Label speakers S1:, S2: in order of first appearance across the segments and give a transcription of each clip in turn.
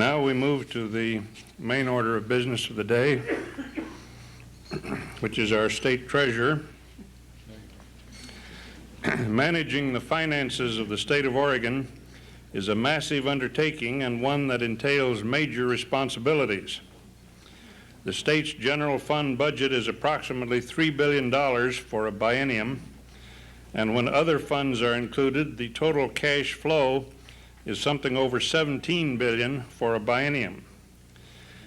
S1: Now we move to the main order of business of the day, which is our state treasurer. Managing the finances of the state of Oregon is a massive undertaking and one that entails major responsibilities. The state's general fund budget is approximately $3 billion for a biennium, and when other funds are included, the total cash flow is something over $17 billion for a biennium.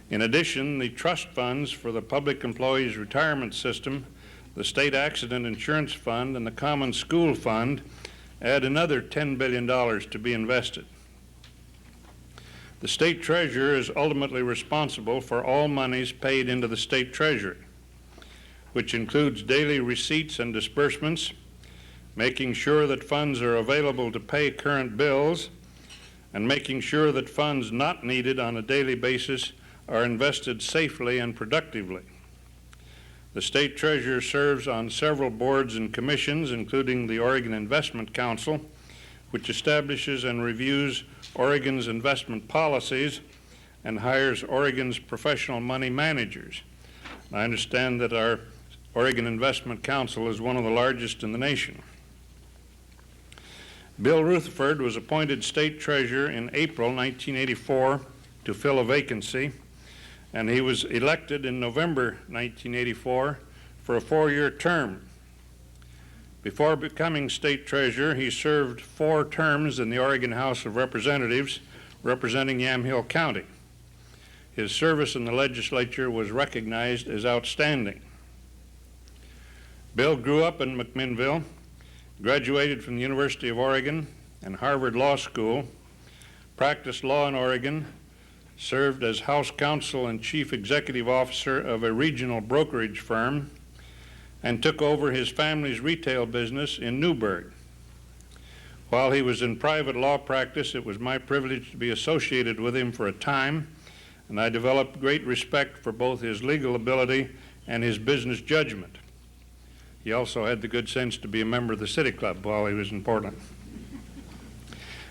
S1: In addition, the trust funds for the Public Employees Retirement System, the State Accident Insurance Fund, and the Common School Fund add another $10 billion to be invested. The state treasurer is ultimately responsible for all monies paid into the state treasury, which includes daily receipts and disbursements, making sure that funds are available to pay current bills, and making sure that funds not needed on a daily basis are invested safely and productively. The state treasurer serves on several boards and commissions, including the Oregon Investment Council, which establishes and reviews Oregon's investment policies and hires Oregon's professional money managers. I understand that our Oregon Investment Council is one of the largest in the nation. Bill Rutherford was appointed state treasurer in April 1984 to fill a vacancy, and he was elected in November 1984 for a 4-year term. Before becoming state treasurer, he served 4 terms in the Oregon House of Representatives, representing Yamhill County. His service in the legislature was recognized as outstanding. Bill grew up in McMinnville, graduated from the University of Oregon and Harvard Law School, practiced law in Oregon, served as House Counsel and Chief Executive Officer of a regional brokerage firm, and took over his family's retail business in Newburgh. While he was in private law practice, it was my privilege to be associated with him for a time, and I developed great respect for both his legal ability and his business judgment. He also had the good sense to be a member of the City Club while he was in Portland.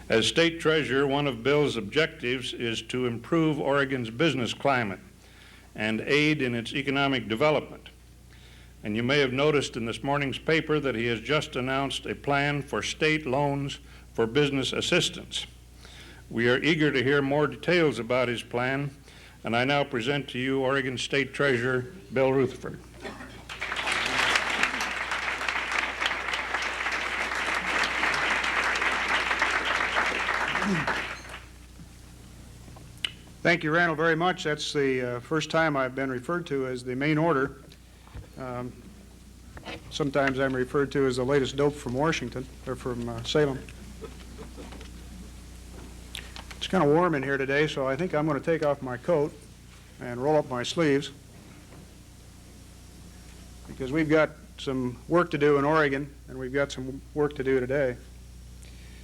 S1: As state treasurer, one of Bill's objectives is to improve Oregon's business climate and aid in its economic development. And you may have noticed in this morning's paper that he has just announced a plan for state loans for business assistance. We are eager to hear more details about his plan, and I now present to you Oregon State Treasurer Bill Rutherford.
S2: Thank you, Randall, very much. That's the first time I've been referred to as the main order. Sometimes I'm referred to as the latest dope from Washington, or from Salem. It's kind of warm in here today, so I think I'm going to take off my coat and roll up my sleeves, because we've got some work to do in Oregon, and we've got some work to do today.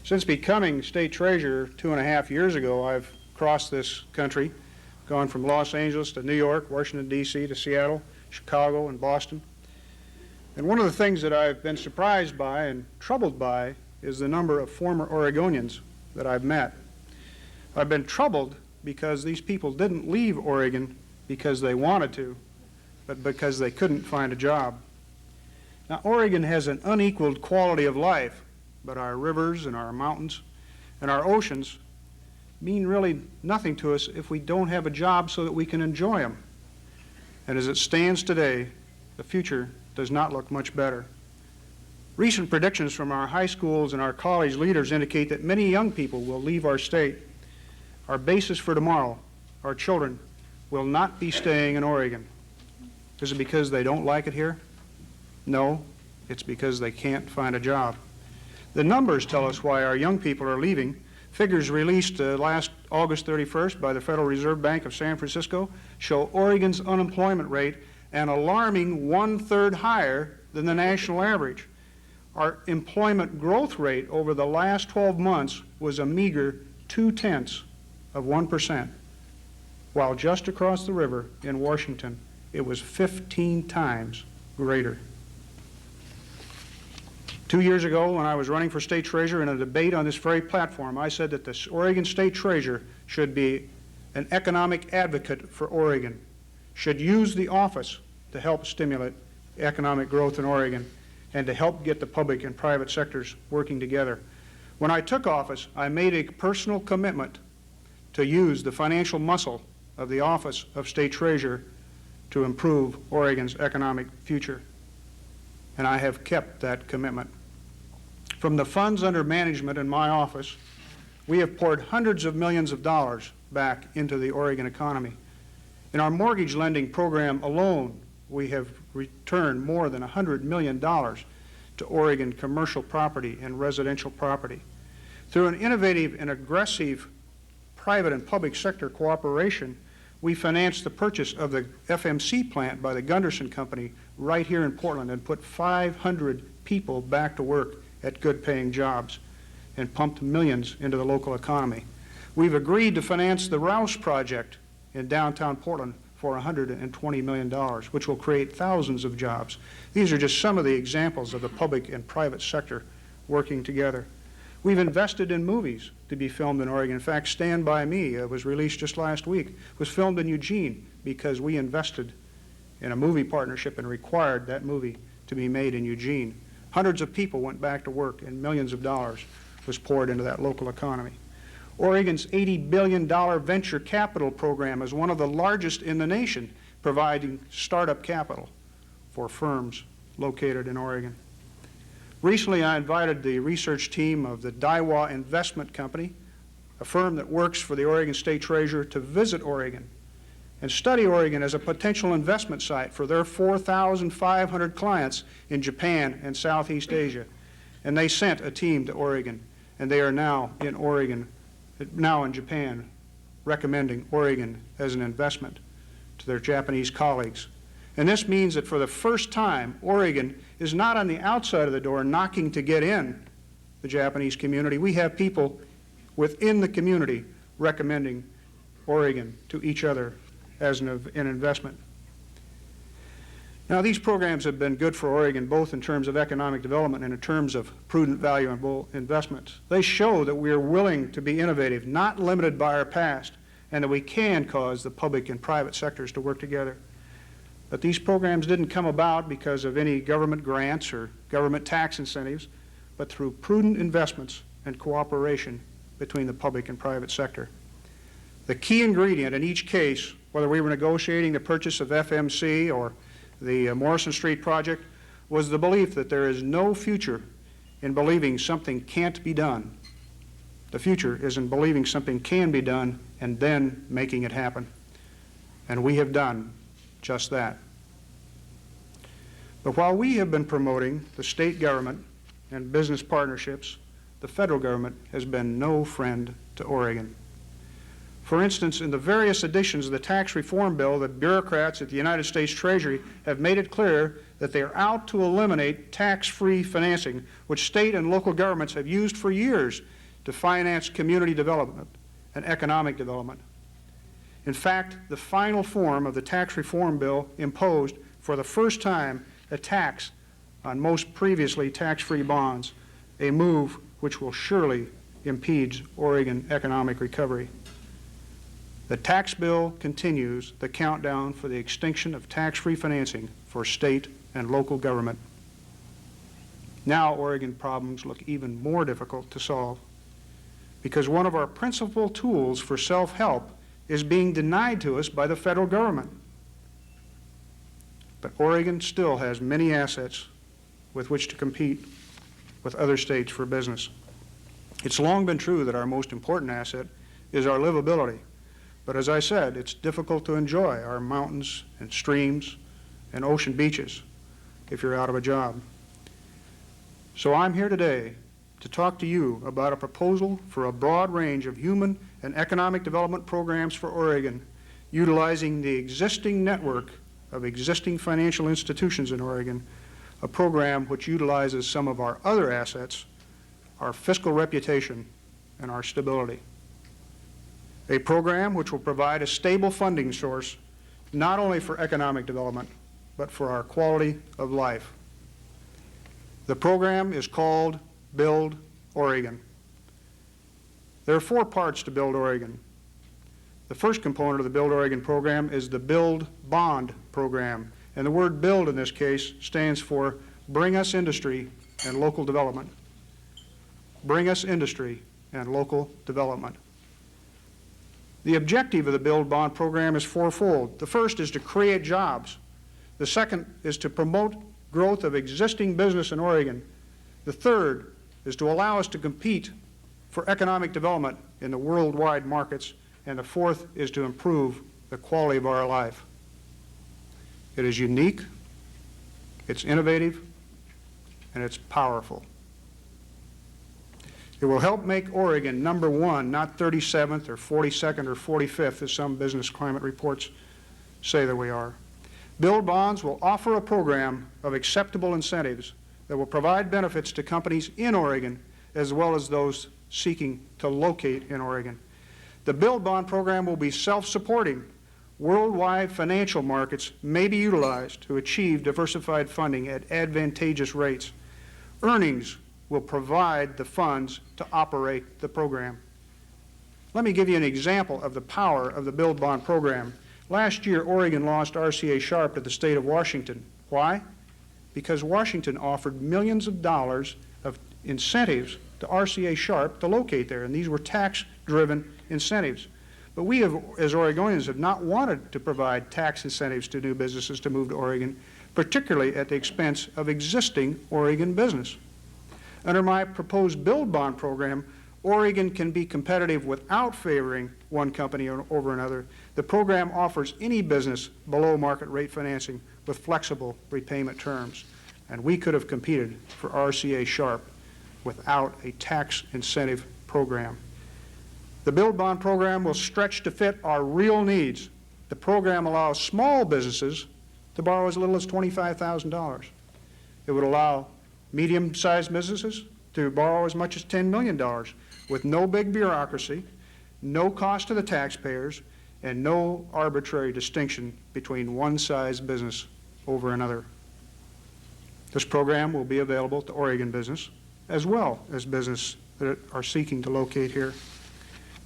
S2: Since becoming state treasurer 2.5 years ago, I've crossed this country, gone from Los Angeles to New York, Washington, D.C., to Seattle, Chicago, and Boston. And one of the things that I've been surprised by and troubled by is the number of former Oregonians that I've met. I've been troubled because these people didn't leave Oregon because they wanted to, but because they couldn't find a job. Now, Oregon has an unequaled quality of life, but our rivers and our mountains and our oceans mean really nothing to us if we don't have a job so that we can enjoy them. And as it stands today, the future does not look much better. Recent predictions from our high schools and our college leaders indicate that many young people will leave our state. Our basis for tomorrow, our children, will not be staying in Oregon. Is it because they don't like it here? No, it's because they can't find a job. The numbers tell us why our young people are leaving. Figures released last August 31st by the Federal Reserve Bank of San Francisco show Oregon's unemployment rate an alarming 1/3 higher than the national average. Our employment growth rate over the last 12 months was a meager 0.2%, while just across the river in Washington, it was 15 times greater. 2 years ago, when I was running for state treasurer in a debate on this very platform, I said that the Oregon State Treasurer should be an economic advocate for Oregon, should use the office to help stimulate economic growth in Oregon and to help get the public and private sectors working together. When I took office, I made a personal commitment to use the financial muscle of the Office of State Treasurer to improve Oregon's economic future. And I have kept that commitment. From the funds under management in my office, we have poured hundreds of millions of dollars back into the Oregon economy. In our mortgage lending program alone, we have returned more than $100 million to Oregon commercial property and residential property. Through an innovative and aggressive private and public sector cooperation, we financed the purchase of the FMC plant by the Gunderson Company right here in Portland and put 500 people back to work at good-paying jobs and pumped millions into the local economy. We've agreed to finance the Rouse project in downtown Portland for $120 million, which will create thousands of jobs. These are just some of the examples of the public and private sector working together. We've invested in movies to be filmed in Oregon. In fact, Stand By Me was released just last week, was filmed in Eugene because we invested in a movie partnership and required that movie to be made in Eugene. Hundreds of people went back to work and millions of dollars was poured into that local economy. Oregon's $80 billion venture capital program is one of the largest in the nation, providing startup capital for firms located in Oregon. Recently, I invited the research team of the Daiwa Investment Company, a firm that works for the Oregon State Treasurer, to visit Oregon and study Oregon as a potential investment site for their 4,500 clients in Japan and Southeast Asia. And they sent a team to Oregon, and they are now in Japan, recommending Oregon as an investment to their Japanese colleagues. And this means that for the first time, Oregon is not on the outside of the door knocking to get in the Japanese community. We have people within the community recommending Oregon to each other as an investment. Now, these programs have been good for Oregon, both in terms of economic development and in terms of prudent valuable investments. They show that we are willing to be innovative, not limited by our past, and that we can cause the public and private sectors to work together. But these programs didn't come about because of any government grants or government tax incentives, but through prudent investments and cooperation between the public and private sector. The key ingredient in each case, whether we were negotiating the purchase of FMC or the Morrison Street project, was the belief that there is no future in believing something can't be done. The future is in believing something can be done and then making it happen. And we have done just that. But while we have been promoting the state government and business partnerships, the federal government has been no friend to Oregon. For instance, in the various editions of the tax reform bill, the bureaucrats at the United States Treasury have made it clear that they are out to eliminate tax-free financing, which state and local governments have used for years to finance community development and economic development. In fact, the final form of the tax reform bill imposed for the first time a tax on most previously tax-free bonds, a move which will surely impede Oregon economic recovery. The tax bill continues the countdown for the extinction of tax-free financing for state and local government. Now Oregon problems look even more difficult to solve because one of our principal tools for self-help is being denied to us by the federal government. But Oregon still has many assets with which to compete with other states for business. It's long been true that our most important asset is our livability. But as I said, it's difficult to enjoy our mountains and streams and ocean beaches if you're out of a job. So I'm here today to talk to you about a proposal for a broad range of human and economic development programs for Oregon, utilizing the existing network of existing financial institutions in Oregon, a program which utilizes some of our other assets, our fiscal reputation, and our stability. A program which will provide a stable funding source not only for economic development, but for our quality of life. The program is called Build Oregon. There are 4 parts to Build Oregon. The first component of the Build Oregon program is the Build Bond program. And the word build in this case stands for Bring Us Industry and Local Development. Bring Us Industry and Local Development. The objective of the Build Bond program is fourfold. The first is to create jobs. The second is to promote growth of existing business in Oregon. The third is to allow us to compete for economic development in the worldwide markets. And the fourth is to improve the quality of our life. It is unique, it's innovative, and it's powerful. It will help make Oregon number one, not 37th or 42nd or 45th, as some business climate reports say that we are. Build Bonds will offer a program of acceptable incentives that will provide benefits to companies in Oregon as well as those seeking to locate in Oregon. The Build Bond program will be self-supporting. Worldwide financial markets may be utilized to achieve diversified funding at advantageous rates. Earnings will provide the funds to operate the program. Let me give you an example of the power of the Build Bond program. Last year, Oregon lost RCA Sharp to the state of Washington. Why? Because Washington offered millions of dollars of incentives to RCA Sharp to locate there, and these were tax-driven incentives. But we, as Oregonians, have not wanted to provide tax incentives to new businesses to move to Oregon, particularly at the expense of existing Oregon business. Under my proposed Build Bond program, Oregon can be competitive without favoring one company over another. The program offers any business below market rate financing with flexible repayment terms. And we could have competed for RCA Sharp without a tax incentive program. The Build Bond program will stretch to fit our real needs. The program allows small businesses to borrow as little as $25,000. It would allow medium-sized businesses to borrow as much as $10 million with no big bureaucracy, no cost to the taxpayers, and no arbitrary distinction between one size business over another. This program will be available to Oregon business as well as business that are seeking to locate here.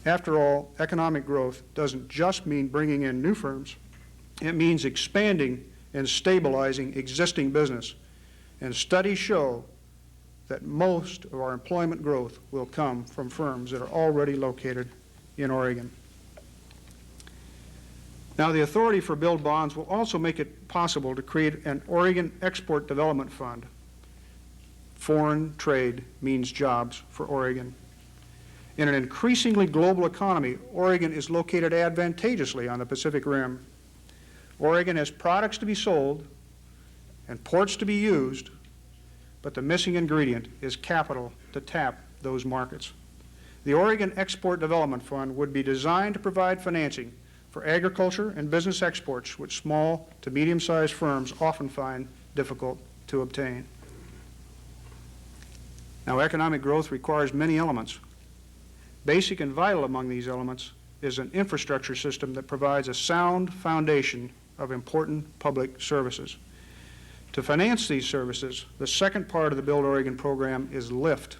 S2: After all, economic growth doesn't just mean bringing in new firms. It means expanding and stabilizing existing business. And studies show that most of our employment growth will come from firms that are already located in Oregon. Now, the authority for Build Bonds will also make it possible to create an Oregon Export Development Fund. Foreign trade means jobs for Oregon. In an increasingly global economy, Oregon is located advantageously on the Pacific Rim. Oregon has products to be sold and ports to be used, but the missing ingredient is capital to tap those markets. The Oregon Export Development Fund would be designed to provide financing for agriculture and business exports, which small to medium-sized firms often find difficult to obtain. Now, economic growth requires many elements. Basic and vital among these elements is an infrastructure system that provides a sound foundation of important public services. To finance these services, the second part of the Build Oregon program is LIFT,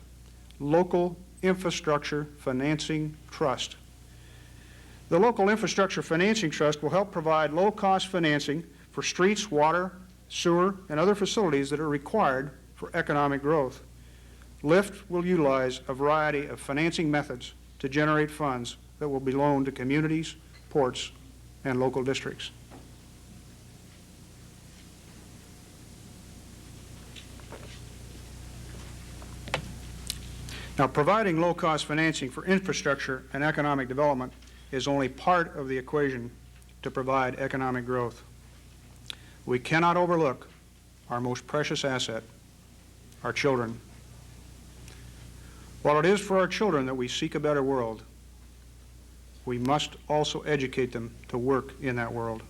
S2: Local Infrastructure Financing Trust. The Local Infrastructure Financing Trust will help provide low-cost financing for streets, water, sewer, and other facilities that are required for economic growth. LIFT will utilize a variety of financing methods to generate funds that will be loaned to communities, ports, and local districts. Now, providing low-cost financing for infrastructure and economic development is only part of the equation to provide economic growth. We cannot overlook our most precious asset, our children. While it is for our children that we seek a better world, we must also educate them to work in that world.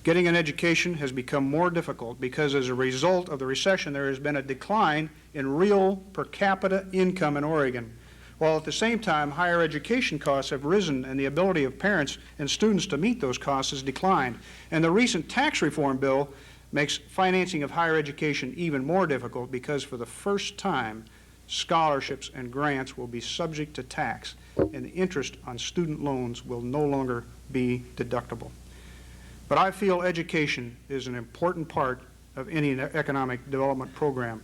S2: Getting an education has become more difficult because as a result of the recession, there has been a decline in real per capita income in Oregon, while at the same time, higher education costs have risen and the ability of parents and students to meet those costs has declined. And the recent tax reform bill makes financing of higher education even more difficult because for the first time, scholarships and grants will be subject to tax. and the interest on student loans will no longer be deductible. But I feel education is an important part of any economic development program.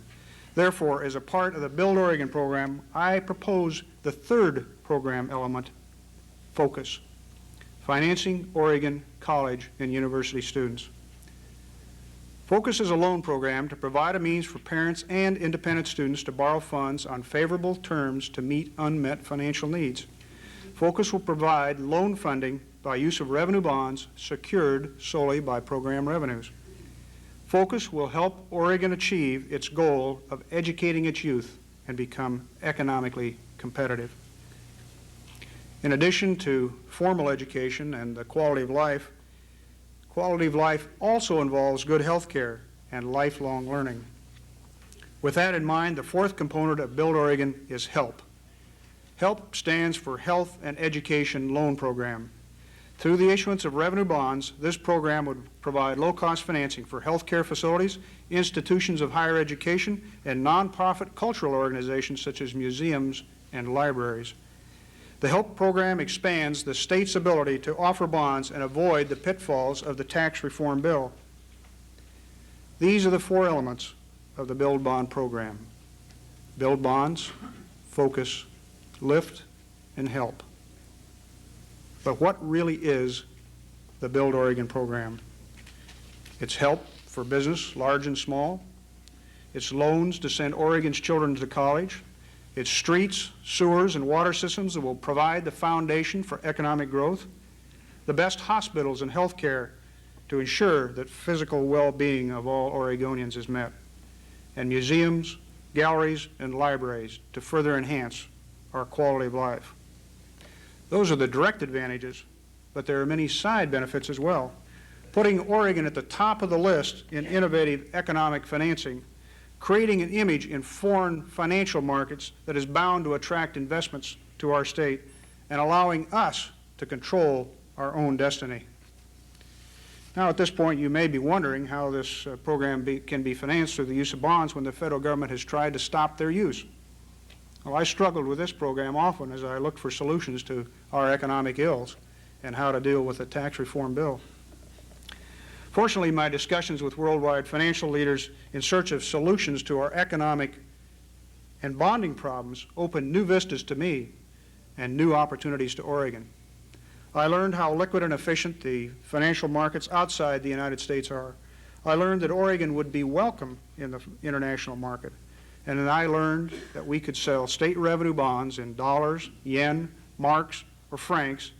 S2: Therefore, as a part of the Build Oregon program, I propose the third program element, focus, financing Oregon college and university students. Focus is a loan program to provide a means for parents and independent students to borrow funds on favorable terms to meet unmet financial needs. Focus will provide loan funding by use of revenue bonds secured solely by program revenues. Focus will help Oregon achieve its goal of educating its youth and become economically competitive. In addition to formal education and the quality of life also involves good health care and lifelong learning. With that in mind, the fourth component of Build Oregon is HELP. HELP stands for Health and Education Loan Program. Through the issuance of revenue bonds, this program would provide low-cost financing for health care facilities, institutions of higher education, and nonprofit cultural organizations such as museums and libraries. The HELP program expands the state's ability to offer bonds and avoid the pitfalls of the tax reform bill. These are the four elements of the Build Bond program: build bonds, focus, lift, and help. But what really is the Build Oregon program? It's help for business, large and small. It's loans to send Oregon's children to college. It's streets, sewers, and water systems that will provide the foundation for economic growth. The best hospitals and health care to ensure that physical well-being of all Oregonians is met. And museums, galleries, and libraries to further enhance our quality of life. Those are the direct advantages, but there are many side benefits as well. Putting Oregon at the top of the list in innovative economic financing, creating an image in foreign financial markets that is bound to attract investments to our state, and allowing us to control our own destiny. Now, at this point, you may be wondering how this program can be financed through the use of bonds when the federal government has tried to stop their use. Well, I struggled with this program often as I looked for solutions to our economic ills and how to deal with the tax reform bill. Fortunately, my discussions with worldwide financial leaders in search of solutions to our economic and bonding problems opened new vistas to me and new opportunities to Oregon. I learned how liquid and efficient the financial markets outside the United States are. I learned that Oregon would be welcome in the international market. And then I learned that we could sell state revenue bonds in dollars, yen, marks, or francs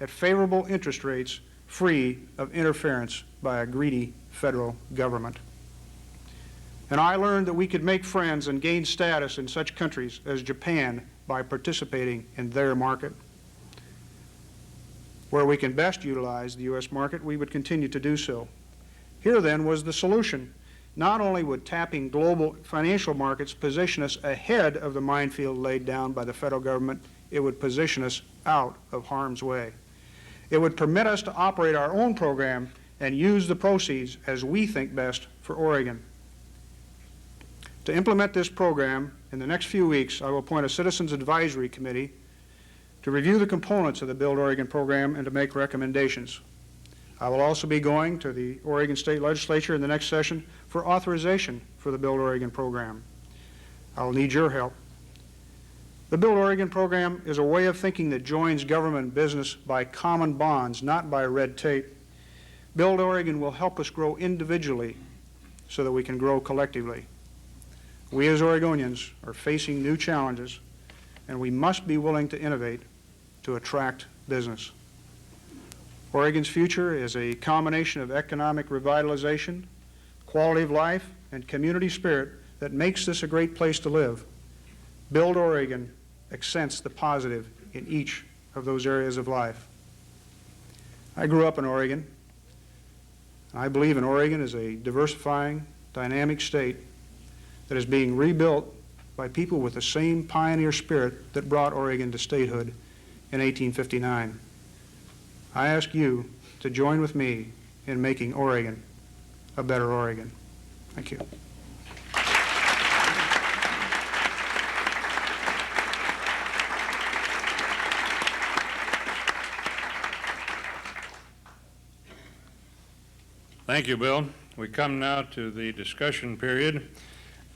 S2: at favorable interest rates free of interference by a greedy federal government. And I learned that we could make friends and gain status in such countries as Japan by participating in their market. Where we can best utilize the U.S. market, we would continue to do so. Here, then, was the solution. Not only would tapping global financial markets position us ahead of the minefield laid down by the federal government, it would position us out of harm's way. It would permit us to operate our own program and use the proceeds as we think best for Oregon. To implement this program, in the next few weeks, I will appoint a Citizens Advisory Committee to review the components of the Build Oregon program and to make recommendations. I will also be going to the Oregon State Legislature in the next session for authorization for the Build Oregon program. I will need your help. The Build Oregon program is a way of thinking that joins government and business by common bonds, not by red tape. Build Oregon will help us grow individually so that we can grow collectively. We as Oregonians are facing new challenges, and we must be willing to innovate to attract business. Oregon's future is a combination of economic revitalization, quality of life, and community spirit that makes this a great place to live. Build Oregon accents the positive in each of those areas of life. I grew up in Oregon. I believe in Oregon as a diversifying, dynamic state that is being rebuilt by people with the same pioneer spirit that brought Oregon to statehood in 1859. I ask you to join with me in making Oregon a better Oregon. Thank you.
S1: Thank you, Bill. We come now to the discussion period,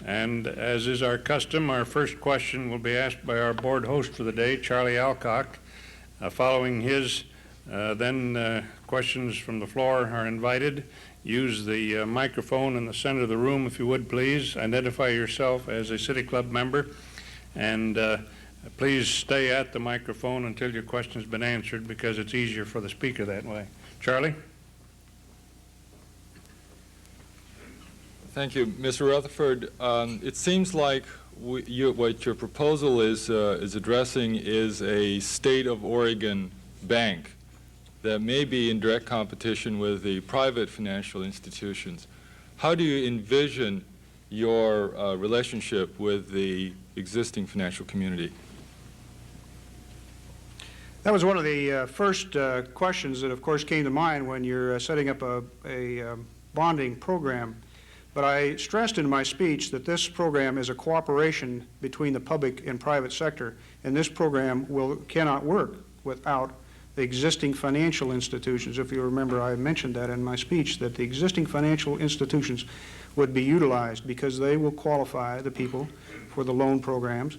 S1: and as is our custom, our first question will be asked by our board host for the day, Charlie Alcock. Following his, then questions from the floor are invited. Use the microphone in the center of the room, if you would, please. Identify yourself as a City Club member, and please stay at the microphone until your question has been answered, because it's easier for the speaker that way. Charlie?
S3: Thank you, Mr. Rutherford. It seems like what your proposal is addressing is a state of Oregon bank that may be in direct competition with the private financial institutions. How do you envision your relationship with the existing financial community?
S2: That was one of the first questions that, of course, came to mind when you're setting up a bonding program. But I stressed in my speech that this program is a cooperation between the public and private sector, and this program cannot work without the existing financial institutions. If you remember, I mentioned that in my speech, that the existing financial institutions would be utilized because they will qualify the people for the loan programs.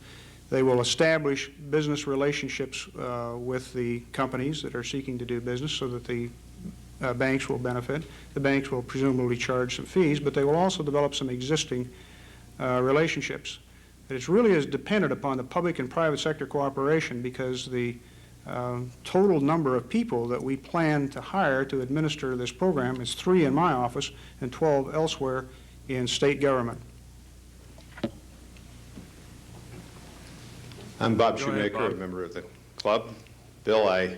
S2: They will establish business relationships with the companies that are seeking to do business so that the banks will benefit. The banks will presumably charge some fees, but they will also develop some existing relationships. It really is dependent upon the public and private sector cooperation, because the total number of people that we plan to hire to administer this program is 3 in my office and 12 elsewhere in state government.
S4: I'm Bob
S3: Go ahead,
S4: Shoemaker,
S3: Bob.
S4: a member of the club. Bill, I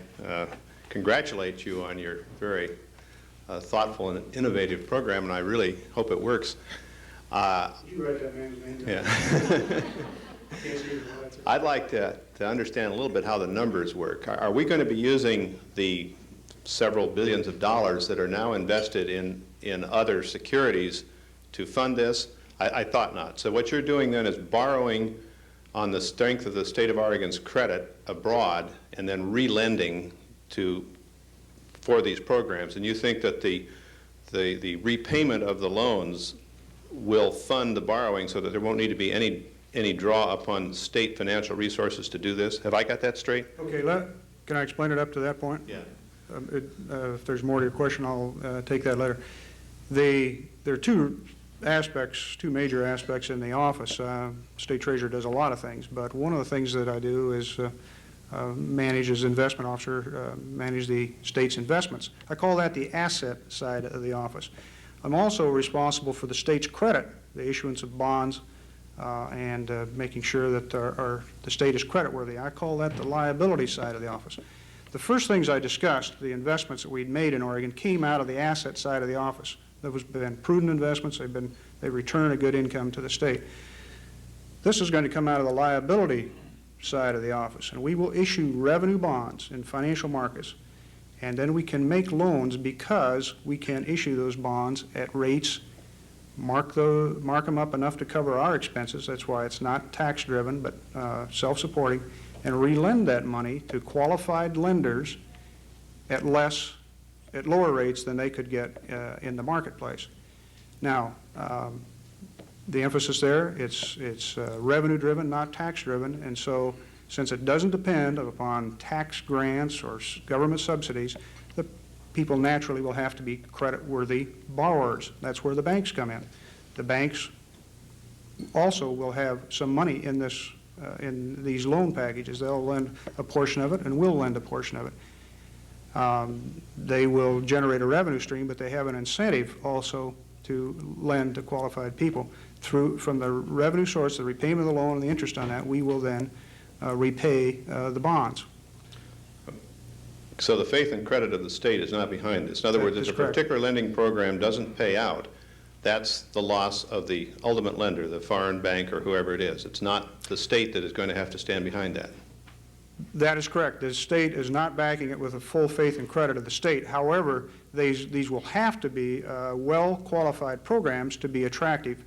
S4: congratulate you on your very thoughtful and innovative program, and I really hope it works.
S2: You write that man's name.
S4: Yeah. I'd like to understand a little bit how the numbers work. Are we going to be using the several billions of dollars that are now invested in other securities to fund this? I thought not. So what you're doing then is borrowing on the strength of the state of Oregon's credit abroad and then relending for these programs. And you think that the repayment of the loans will fund the borrowing so that there won't need to be any draw upon state financial resources to do this? Have I got that straight?
S2: Okay, can I explain it up to that point?
S4: Yeah.
S2: If there's more to your question, I'll take that later. There are two major aspects in the office. State Treasurer does a lot of things, but one of the things that I do is manage as investment officer, manage the state's investments. I call that the asset side of the office. I'm also responsible for the state's credit, the issuance of bonds, and making sure that the state is creditworthy. I call that the liability side of the office. The first things I discussed, the investments that we'd made in Oregon, came out of the asset side of the office. Those have been prudent investments. They return a good income to the state. This is going to come out of the liability side of the office, and we will issue revenue bonds in financial markets, and then we can make loans because we can issue those bonds at rates, mark them up enough to cover our expenses. That's why it's not tax driven but self-supporting, and relend that money to qualified lenders at lower rates than they could get in the marketplace. Now, the emphasis there, it's revenue driven, not tax driven, and so since it doesn't depend upon tax grants or government subsidies, the people naturally will have to be credit-worthy borrowers. That's where the banks come in. The banks also will have some money in these loan packages. They'll lend a portion of it, and we'll lend a portion of it. They will generate a revenue stream, but they have an incentive also to lend to qualified people. From the revenue source, the repayment of the loan and the interest on that, we will then repay the bonds.
S4: So the faith and credit of the state is not behind this. In other words, if a particular lending program doesn't pay out, that's the loss of the ultimate lender, the foreign bank or whoever it is. It's not the state that is going to have to stand behind that.
S2: That is correct. The state is not backing it with a full faith and credit of the state. However, these will have to be well-qualified programs to be attractive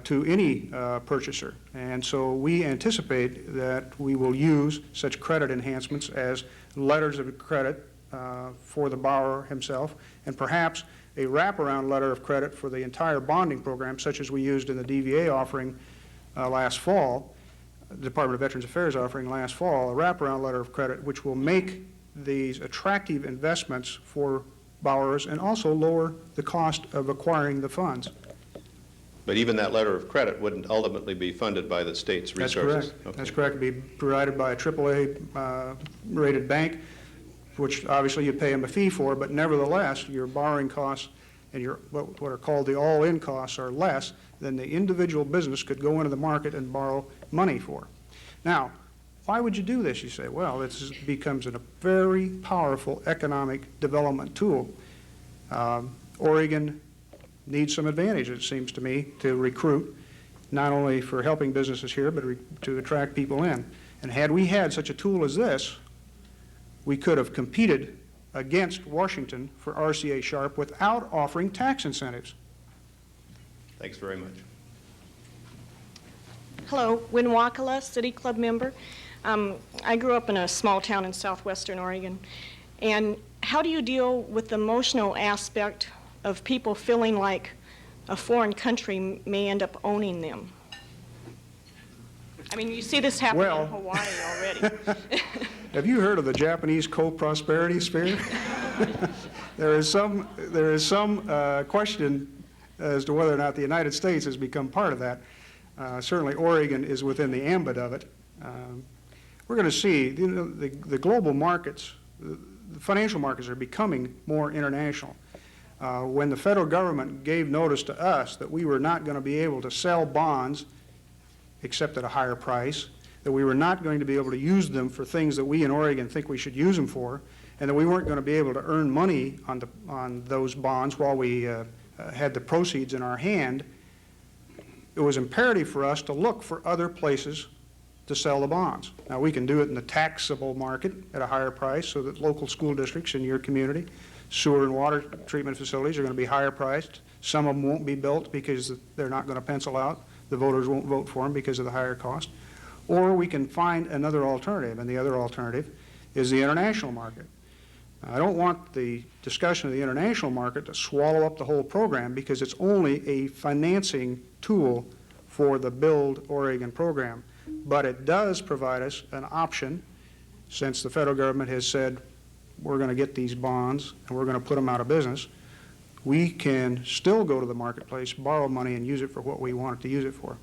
S2: to any purchaser. And so we anticipate that we will use such credit enhancements as letters of credit for the borrower himself, and perhaps a wraparound letter of credit for the entire bonding program, such as we used in the DVA offering last fall, the Department of Veterans Affairs offering last fall, a wraparound letter of credit which will make these attractive investments for borrowers and also lower the cost of acquiring the funds.
S4: But even that letter of credit wouldn't ultimately be funded by the state's resources?
S2: That's correct.
S4: Okay.
S2: That's correct. It'd be provided by a AAA rated bank, which obviously you pay them a fee for, but nevertheless, your borrowing costs and your what are called the all-in costs are less than the individual business could go into the market and borrow money for. Now, why would you do this? You say, well, this becomes a very powerful economic development tool. Oregon needs some advantage, it seems to me, to recruit, not only for helping businesses here, but to attract people in. And had we had such a tool as this, we could have competed against Washington for RCA Sharp without offering tax incentives.
S4: Thanks very much.
S5: Hello, Winwakala, City Club member. I grew up in a small town in southwestern Oregon. And how do you deal with the emotional aspect of people feeling like a foreign country may end up owning them? I mean, you see this happen in Hawaii already.
S2: Have you heard of the Japanese co-prosperity sphere? There is some question as to whether or not the United States has become part of that. Certainly Oregon is within the ambit of it. We're going to see the global markets, the financial markets are becoming more international. When the federal government gave notice to us that we were not going to be able to sell bonds except at a higher price, that we were not going to be able to use them for things that we in Oregon think we should use them for, and that we weren't going to be able to earn money on those bonds while we had the proceeds in our hand, it was imperative for us to look for other places to sell the bonds. Now, we can do it in the taxable market at a higher price so that local school districts in your community, sewer and water treatment facilities are going to be higher priced. Some of them won't be built because they're not going to pencil out. The voters won't vote for them because of the higher cost. Or we can find another alternative, and the other alternative is the international market. I don't want the discussion of the international market to swallow up the whole program because it's only a financing tool for the Build Oregon program. But it does provide us an option, since the federal government has said we're going to get these bonds and we're going to put them out of business. We can still go to the marketplace, borrow money, and use it for what we want it to use it for.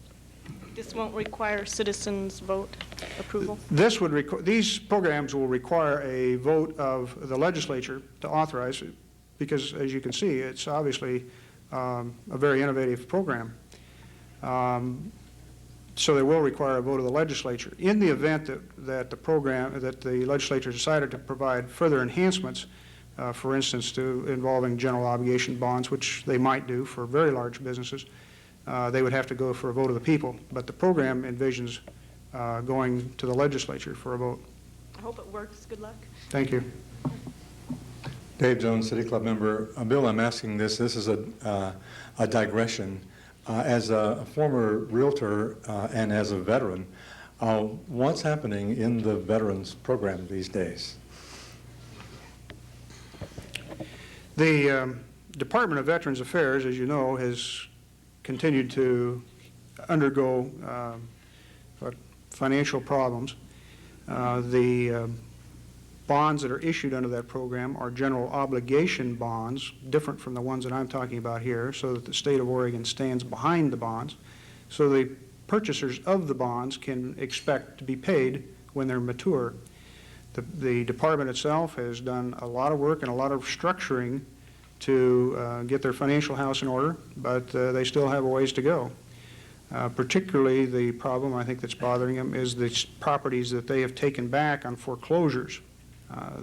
S5: This won't require citizens' vote approval?
S2: These programs will require a vote of the legislature to authorize it because, as you can see, it's obviously a very innovative program. So they will require a vote of the legislature. In the event that the legislature decided to provide further enhancements, for instance, involving general obligation bonds, which they might do for very large businesses, they would have to go for a vote of the people. But the program envisions going to the legislature for a vote.
S5: I hope it works. Good luck.
S2: Thank you.
S6: Dave Jones, City Club member. Bill, I'm asking this. This is a digression. As a former realtor and as a veteran, what's happening in the veterans program these days?
S2: The Department of Veterans Affairs, as you know, has continued to undergo financial problems. The bonds that are issued under that program are general obligation bonds, different from the ones that I'm talking about here, so that the state of Oregon stands behind the bonds. So the purchasers of the bonds can expect to be paid when they're mature. The department itself has done a lot of work and a lot of structuring to get their financial house in order, but they still have a ways to go. Particularly the problem I think that's bothering them is the properties that they have taken back on foreclosures.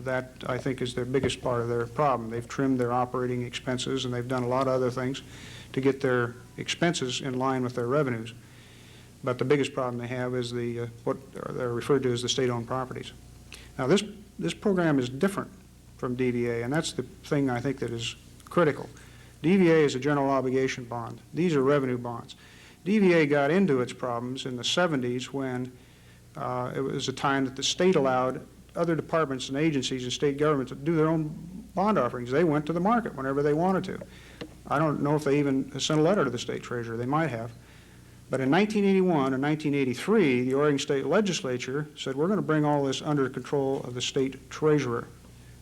S2: That, I think, is their biggest part of their problem. They've trimmed their operating expenses, and they've done a lot of other things to get their expenses in line with their revenues. But the biggest problem they have is what they're referred to as the state-owned properties. Now, this program is different from DVA, and that's the thing I think that is critical. DVA is a general obligation bond. These are revenue bonds. DVA got into its problems in the 70s when it was a time that the state allowed other departments and agencies and state governments to do their own bond offerings. They went to the market whenever they wanted to. I don't know if they even sent a letter to the state treasurer. They might have. But in 1981 and 1983, the Oregon State Legislature said, we're going to bring all this under control of the state treasurer.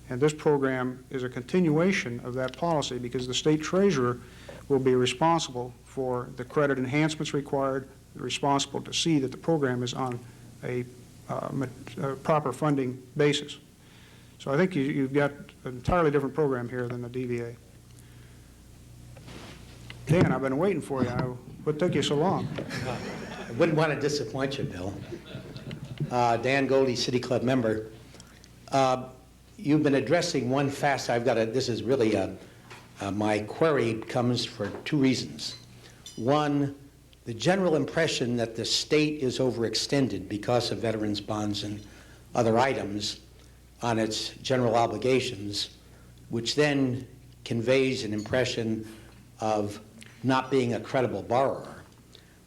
S2: And this program is a continuation of that policy because the state treasurer will be responsible for the credit enhancements required, responsible to see that the program is on a proper funding basis. So I think you've got an entirely different program here than the DVA. Dan, I've been waiting for you. What took you so long?
S7: I wouldn't want to disappoint you, Bill. Dan Goldie, City Club member. You've been addressing one this is really my query comes for two reasons. One, the general impression that the state is overextended because of veterans bonds and other items on its general obligations, which then conveys an impression of not being a credible borrower.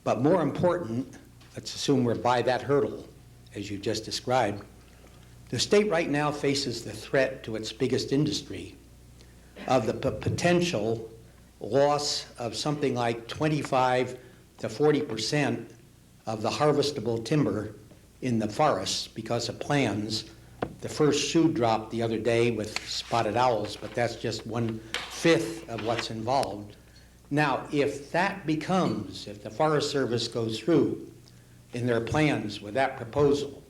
S7: But more important, let's assume we're by that hurdle, as you just described, the state right now faces the threat to its biggest industry of the potential loss of something like 25 to 40% of the harvestable timber in the forests because of plans. The first shoe dropped the other day with spotted owls, but that's just 1/5 of what's involved. Now, if the Forest Service goes through in their plans with that proposal,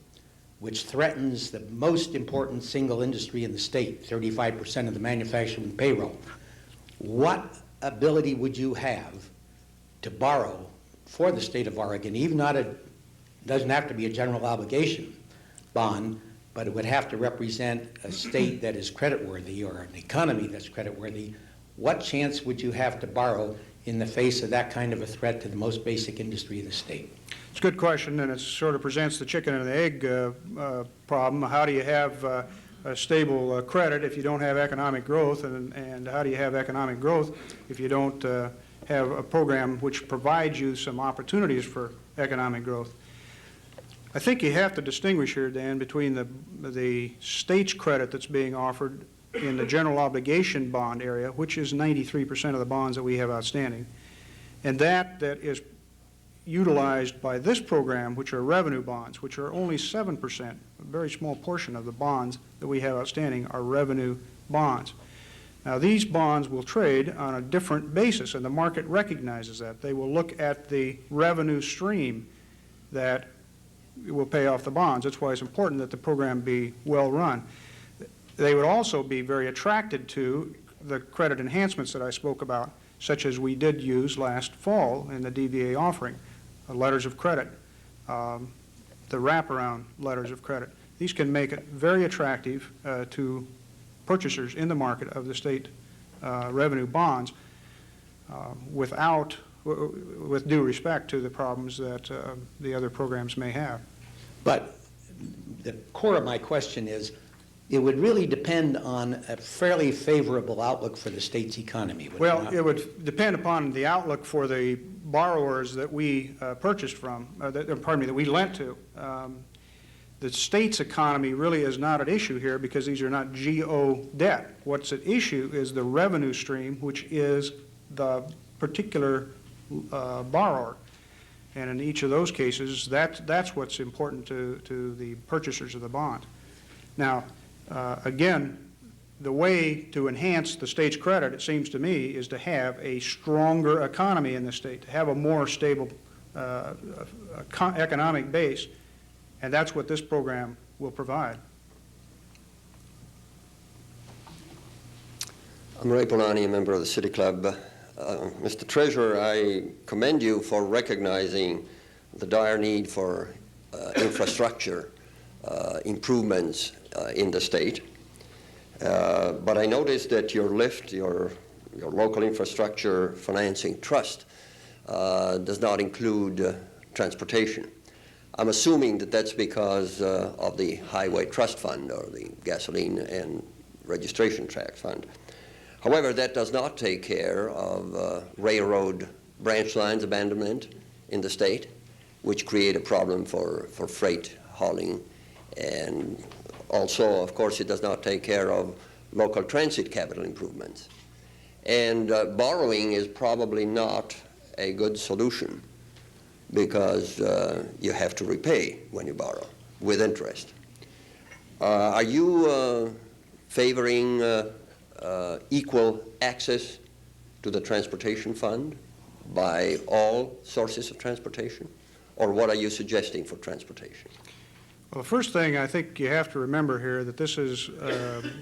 S7: which threatens the most important single industry in the state, 35% of the manufacturing payroll, what ability would you have to borrow for the state of Oregon, even doesn't have to be a general obligation bond, but it would have to represent a state that is creditworthy or an economy that's creditworthy? What chance would you have to borrow in the face of that kind of a threat to the most basic industry of the state?
S2: It's a good question, and it sort of presents the chicken and the egg problem. How do you have a stable credit if you don't have economic growth, and how do you have economic growth if you don't have a program which provides you some opportunities for economic growth? I think you have to distinguish here, Dan, between the state's credit that's being offered in the general obligation bond area, which is 93% of the bonds that we have outstanding, and that is utilized by this program, which are revenue bonds, which are only 7%, a very small portion of the bonds that we have outstanding are revenue bonds. Now, these bonds will trade on a different basis, and the market recognizes that. They will look at the revenue stream that will pay off the bonds. That's why it's important that the program be well run. They would also be very attracted to the credit enhancements that I spoke about, such as we did use last fall in the DVA offering, letters of credit, the wraparound letters of credit. These can make it very attractive to purchasers in the market of the state revenue bonds with due respect to the problems that the other programs may have.
S7: But the core of my question is, it would really depend on a fairly favorable outlook for the state's economy.
S2: Well, it would depend upon the outlook for the borrowers that we purchased from, that we lent to. The state's economy really is not at issue here because these are not GO debt. What's at issue is the revenue stream, which is the particular borrower. And in each of those cases, that's what's important to the purchasers of the bond. Now, again, the way to enhance the state's credit, it seems to me, is to have a stronger economy in the state, to have a more stable economic base, and that's what this program will provide.
S8: I'm Ray Polani, a member of the City Club. Mr. Treasurer, I commend you for recognizing the dire need for infrastructure improvements in the state. But I noticed that your LIFT, your local infrastructure financing trust, does not include transportation. I'm assuming that that's because of the Highway Trust Fund or the Gasoline and Registration Tax Fund. However, that does not take care of railroad branch lines abandonment in the state, which create a problem for freight hauling. And also, of course, it does not take care of local transit capital improvements. And borrowing is probably not a good solution because you have to repay when you borrow with interest. Are you favoring equal access to the transportation fund by all sources of transportation? Or what are you suggesting for transportation?
S2: Well, the first thing I think you have to remember here that this is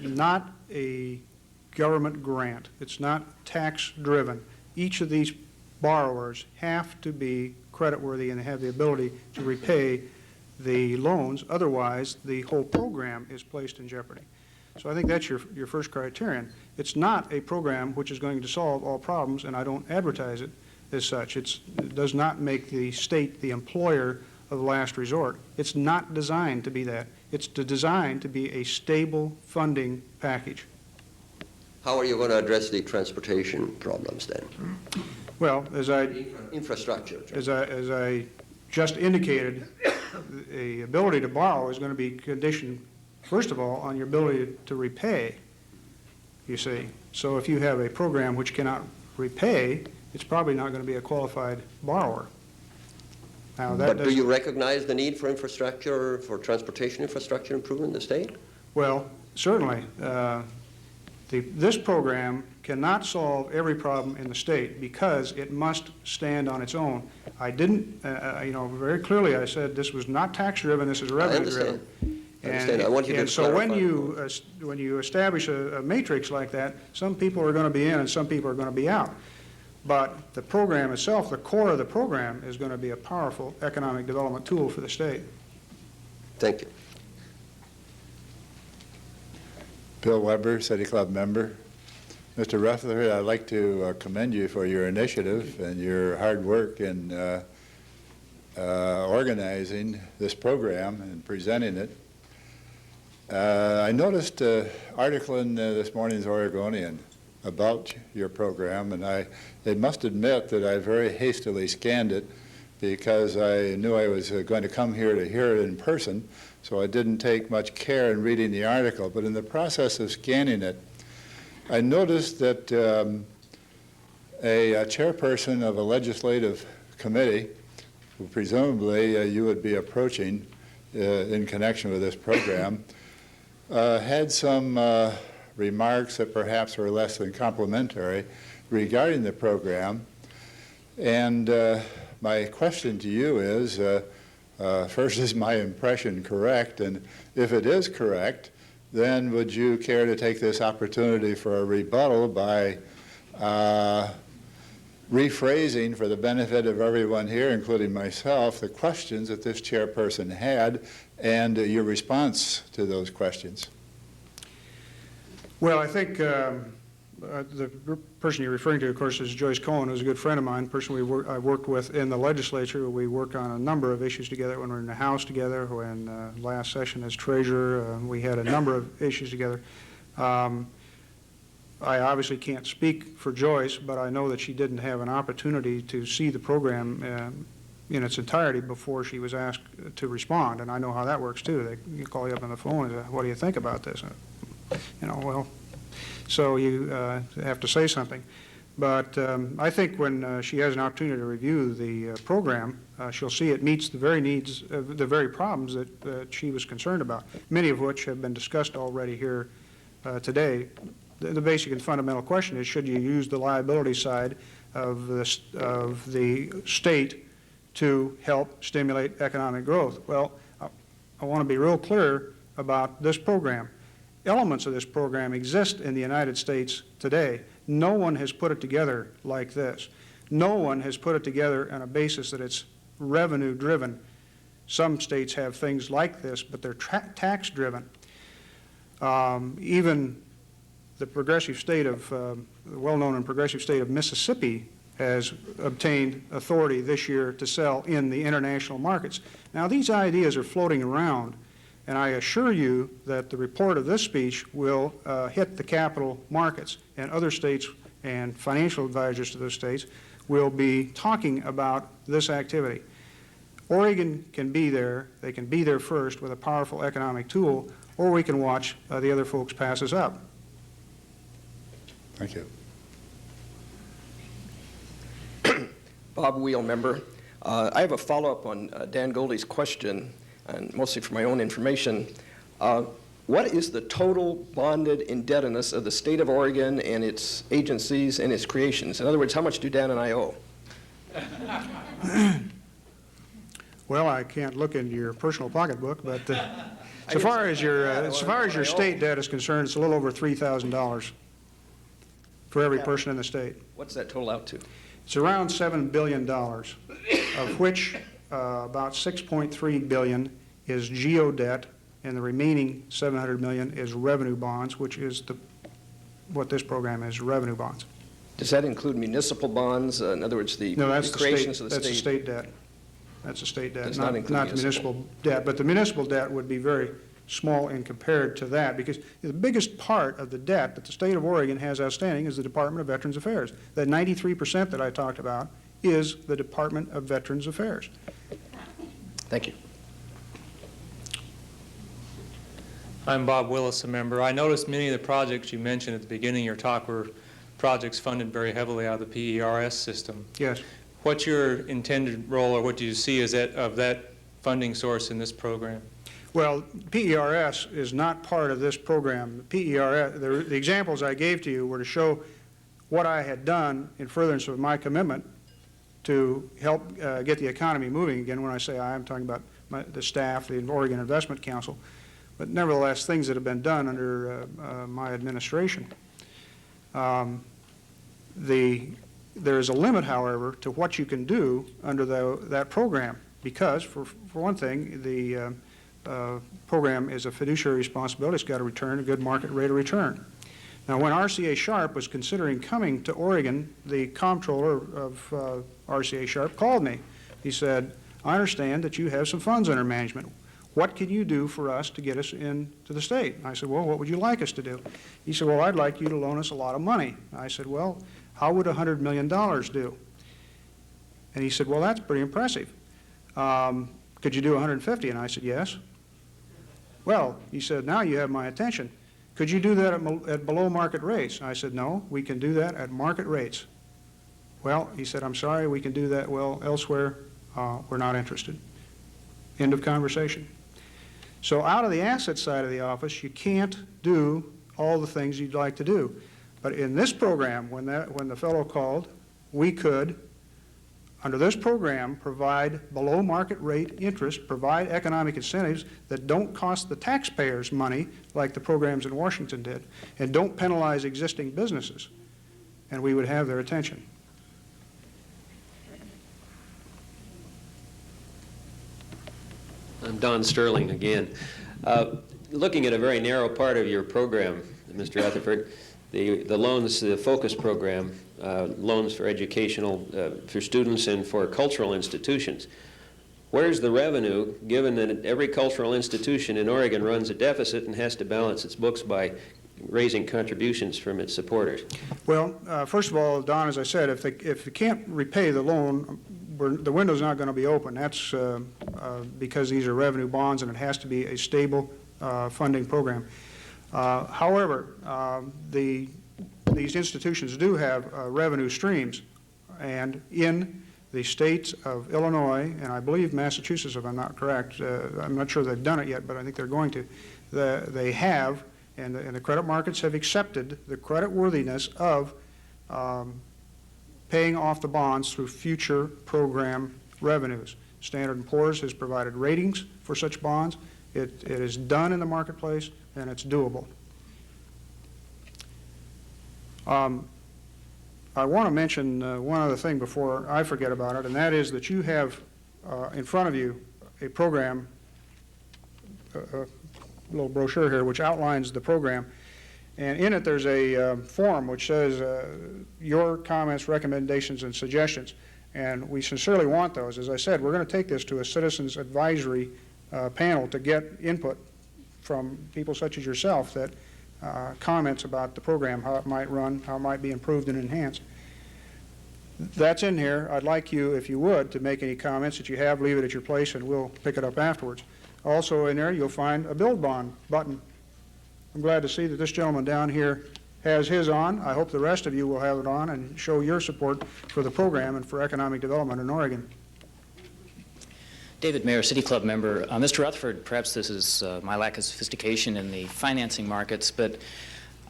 S2: not a government grant. It's not tax-driven. Each of these borrowers have to be creditworthy and have the ability to repay the loans. Otherwise, the whole program is placed in jeopardy. So I think that's your first criterion. It's not a program which is going to solve all problems, and I don't advertise it as such. It does not make the state the employer of last resort. It's not designed to be that. It's designed to be a stable funding package.
S8: How are you going to address the transportation problems then?
S2: Well, as I
S8: Infrastructure.
S2: As I just indicated, the ability to borrow is going to be conditioned, first of all, on your ability to repay, you see. So if you have a program which cannot repay, it's probably not going to be a qualified borrower. Now,
S8: But do you recognize the need for infrastructure, for transportation infrastructure improvement in the state?
S2: Well, certainly. This program cannot solve every problem in the state because it must stand on its own. I didn't, very clearly I said this was not tax-driven, this is revenue-driven.
S8: I understand. I want you to
S2: And so
S8: clarify.
S2: when you establish a matrix like that, some people are going to be in and some people are going to be out. But the program itself, the core of the program, is going to be a powerful economic development tool for the state.
S8: Thank you.
S9: Bill Weber, City Club member. Mr. Rutherford, I'd like to commend you for your initiative and your hard work in organizing this program and presenting it. I noticed an article in this morning's Oregonian about your program, and I must admit that I very hastily scanned it because I knew I was going to come here to hear it in person, so I didn't take much care in reading the article. But in the process of scanning it, I noticed that a chairperson of a legislative committee, who presumably you would be approaching in connection with this program, had some remarks that perhaps were less than complimentary regarding the program. And my question to you is, first, is my impression correct? And if it is correct, then would you care to take this opportunity for a rebuttal by rephrasing for the benefit of everyone here, including myself, the questions that this chairperson had and your response to those questions?
S2: Well, I think the person you're referring to, of course, is Joyce Cohen, who's a good friend of mine, a person I worked with in the legislature. We worked on a number of issues together when we were in the House together, when last session as treasurer, we had a number of issues together. I obviously can't speak for Joyce, but I know that she didn't have an opportunity to see the program in its entirety before she was asked to respond, and I know how that works too. They call you up on the phone and say, what do you think about this? Well, so you have to say something. But I think when she has an opportunity to review the program, she'll see it meets the very needs, the very problems that she was concerned about, many of which have been discussed already here today. The basic and fundamental question is, should you use the liability side of the state to help stimulate economic growth? Well, I want to be real clear about this program. Elements of this program exist in the United States today. No one has put it together like this. No one has put it together on a basis that it's revenue-driven. Some states have things like this, but they're tax-driven. Even the progressive state of, the well-known and progressive state of Mississippi has obtained authority this year to sell in the international markets. Now, these ideas are floating around, and I assure you that the report of this speech will hit the capital markets, and other states and financial advisors to those states will be talking about this activity. Oregon can be there. They can be there first with a powerful economic tool, or we can watch the other folks pass us up.
S9: Thank you.
S10: Bob Wheel, member. I have a follow-up on Dan Goldie's question, and mostly for my own information. What is the total bonded indebtedness of the state of Oregon and its agencies and its creations? In other words, how much do Dan and I owe?
S2: Well, I can't look into your personal pocketbook, but so far as your state debt is concerned, it's a little over $3,000 for every person in the state.
S10: What's that total out to?
S2: It's around $7 billion, of which about $6.3 billion is geo debt, and the remaining $700 million is revenue bonds, which is what this program is, revenue bonds.
S10: Does that include municipal bonds? In other words, the
S2: No, that's
S10: creations of the
S2: that's
S10: state?
S2: the state debt. That's the state debt,
S10: Does not include
S2: not the municipal debt. But the municipal debt would be very small in compared to that, because the biggest part of the debt that the state of Oregon has outstanding is the Department of Veterans Affairs. That 93% that I talked about is the Department of Veterans Affairs.
S10: Thank you.
S11: I'm Bob Willis, a member. I noticed many of the projects you mentioned at the beginning of your talk were projects funded very heavily out of the PERS system.
S2: Yes.
S11: What's your intended role, or what do you see as of that funding source in this program?
S2: Well, PERS is not part of this program. PERS, the examples I gave to you were to show what I had done in furtherance of my commitment to help get the economy moving. Again, when I say I, I'm talking about the staff, the Oregon Investment Council, but nevertheless, things that have been done under my administration. There is a limit, however, to what you can do under that program, because, for one thing, the program is a fiduciary responsibility. It's got to return a good market rate of return. Now, when RCA Sharp was considering coming to Oregon, the comptroller of RCA Sharp called me. He said, I understand that you have some funds under management. What can you do for us to get us into the state? And I said, well, what would you like us to do? He said, well, I'd like you to loan us a lot of money. I said, well, how would $100 million do? And he said, well, that's pretty impressive. Could you do 150? And I said, yes. Well, he said, now you have my attention. Could you do that at below market rates? I said, no, we can do that at market rates. Well, he said, I'm sorry, we can do that well elsewhere. We're not interested. End of conversation. So out of the asset side of the office, you can't do all the things you'd like to do. But in this program, when the fellow called, we could, under this program, provide below market rate interest, provide economic incentives that don't cost the taxpayers money like the programs in Washington did, and don't penalize existing businesses. And we would have their attention.
S12: I'm Don Sterling again. Looking at a very narrow part of your program, Mr. Rutherford, the loans, the focus program, loans for educational, for students and for cultural institutions. Where's the revenue, given that every cultural institution in Oregon runs a deficit and has to balance its books by raising contributions from its supporters?
S2: Well, first of all, Don, as I said, if they can't repay the loan, the window's not going to be open. That's because these are revenue bonds and it has to be a stable funding program. However, these institutions do have revenue streams, and in the states of Illinois, and I believe Massachusetts, if I'm not correct, I'm not sure they've done it yet, but I think they're going to, they have, and the credit markets have accepted the creditworthiness of paying off the bonds through future program revenues. Standard & Poor's has provided ratings for such bonds. It is done in the marketplace, and it's doable. I want to mention one other thing before I forget about it, and that is that you have in front of you a program, a little brochure here, which outlines the program. And in it, there's a form which says your comments, recommendations, and suggestions. And we sincerely want those. As I said, we're going to take this to a citizens advisory panel to get input from people such as yourself that comments about the program, how it might run, how it might be improved and enhanced. That's in here. I'd like you, if you would, to make any comments that you have, leave it at your place, and we'll pick it up afterwards. Also in there, you'll find a build bond button. I'm glad to see that this gentleman down here has his on. I hope the rest of you will have it on and show your support for the program and for economic development in Oregon.
S13: David Mayer, City Club member. Mr. Rutherford, perhaps this is my lack of sophistication in the financing markets, but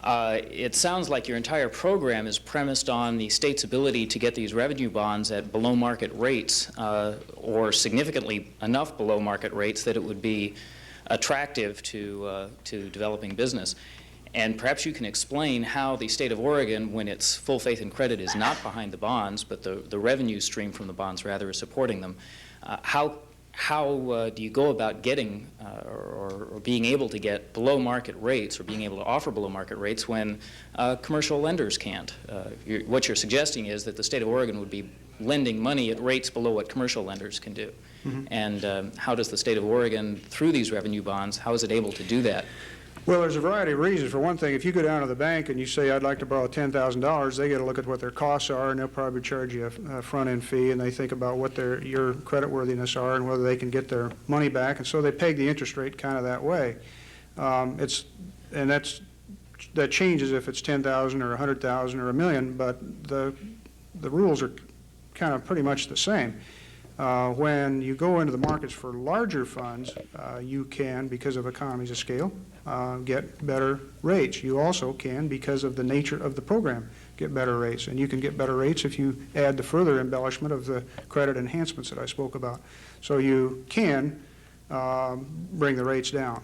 S13: it sounds like your entire program is premised on the state's ability to get these revenue bonds at below market rates or significantly enough below market rates that it would be attractive to developing business. And perhaps you can explain how the state of Oregon, when its full faith and credit is not behind the bonds, but the revenue stream from the bonds rather is supporting them, how do you go about getting or being able to get below market rates or being able to offer below market rates when commercial lenders can't? What you're suggesting is that the state of Oregon would be lending money at rates below what commercial lenders can do. Mm-hmm. And how does the state of Oregon, through these revenue bonds, how is it able to do that?
S2: Well, there's a variety of reasons. For one thing, if you go down to the bank and you say, I'd like to borrow $10,000, they get to look at what their costs are, and they'll probably charge you a front-end fee, and they think about what your creditworthiness are and whether they can get their money back, and so they peg the interest rate kind of that way. That changes if it's $10,000 or $100,000 or $1 million, but the rules are kind of pretty much the same. When you go into the markets for larger funds, you can, because of economies of scale, get better rates. You also can, because of the nature of the program, get better rates. And you can get better rates if you add the further embellishment of the credit enhancements that I spoke about. So you can bring the rates down.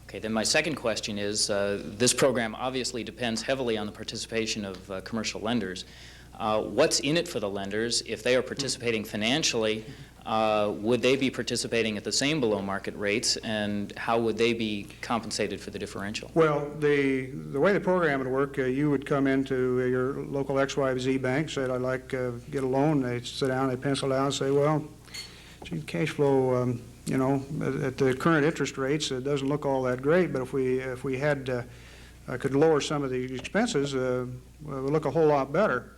S13: Okay, then my second question is, this program obviously depends heavily on the participation of commercial lenders. What's in it for the lenders? If they are participating financially, would they be participating at the same below market rates, and how would they be compensated for the differential?
S2: Well, the way the program would work, you would come into your local XYZ bank, said, I'd like to get a loan. They'd sit down, they'd pencil down and say, well, gee, cash flow, you know, at the current interest rates, it doesn't look all that great, but if we had could lower some of the expenses, it would look a whole lot better.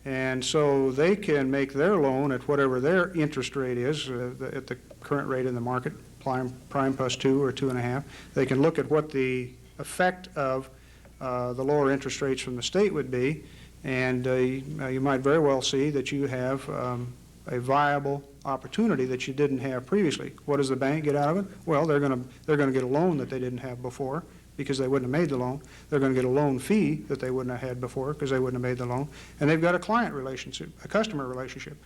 S2: And so they can make their loan at whatever their interest rate is, at the current rate in the market, prime plus 2 or 2.5. They can look at what the effect of the lower interest rates from the state would be, and you might very well see that you have a viable opportunity that you didn't have previously. What does the bank get out of it? Well, they're going to get a loan that they didn't have before, because they wouldn't have made the loan. They're going to get a loan fee that they wouldn't have had before because they wouldn't have made the loan. And they've got a client relationship, a customer relationship.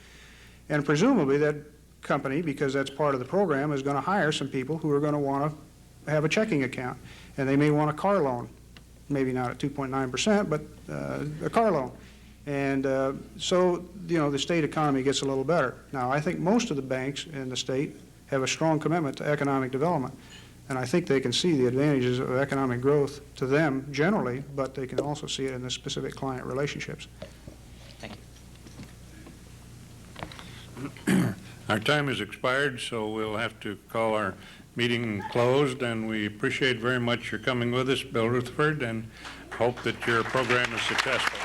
S2: And presumably that company, because that's part of the program, is going to hire some people who are going to want to have a checking account. And they may want a car loan, maybe not at 2.9%, but a car loan. And so, you know, the state economy gets a little better. Now, I think most of the banks in the state have a strong commitment to economic development. And I think they can see the advantages of economic growth to them generally, but they can also see it in the specific client relationships.
S13: Thank
S1: you. Our time has expired, so we'll have to call our meeting closed, and we appreciate very much your coming with us, Bill Rutherford, and hope that your program is successful.